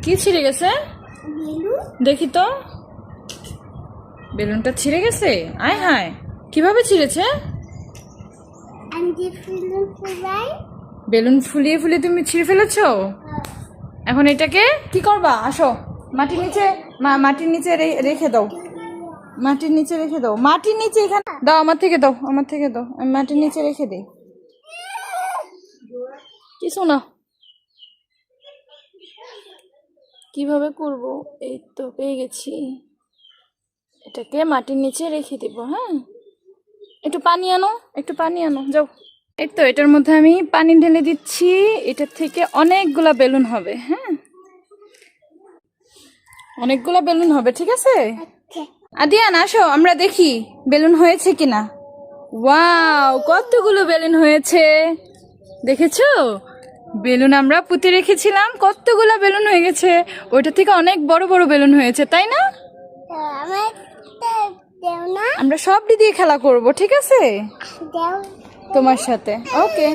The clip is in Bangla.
কি ছিঁড়ে গেছে? দেখি তো, বেলুনটা ছিঁড়ে গেছে। আয় হায়, কিভাবে ছিঁড়েছে? বেলুন ফুলিয়ে ফুলিয়ে তুমি ছিঁড়ে ফেলেছো। এখন এটাকে কি করবা? আসো, মাটির নিচে, মাটির নিচে রেখে দাও। মাটির নিচে রেখে দাও। মাটির নিচে এখানে দাও, আমার থেকে দাও, আমার থেকে দাও। আমি মাটির নিচে রেখে দিই। কিছু না, কিভাবে করব? এই তো পেয়ে গেছি। এটাকে মাটির নিচে রেখে দিব। হ্যাঁ, একটু পানি আনো, একটু পানি আনো, যাও। এই তো এটার মধ্যে আমি পানি ঢেলে দিচ্ছি। এটার থেকে অনেকগুলা বেলুন হবে। হ্যাঁ, অনেকগুলা বেলুন হবে, ঠিক আছে। আদিয়ান আসো, আমরা দেখি বেলুন হয়েছে কিনা। ওয়াও, কতগুলো বেলুন হয়েছে দেখেছো? বেলুন আমরা পুঁতে রেখেছিলাম, কতগুলো বেলুন হয়ে গেছে। ওইটা থেকে অনেক বড় বড় বেলুন হয়েছে, তাই না? আমরা সবটি দিয়ে খেলা করব, ঠিক আছে, তোমার সাথে। ওকে।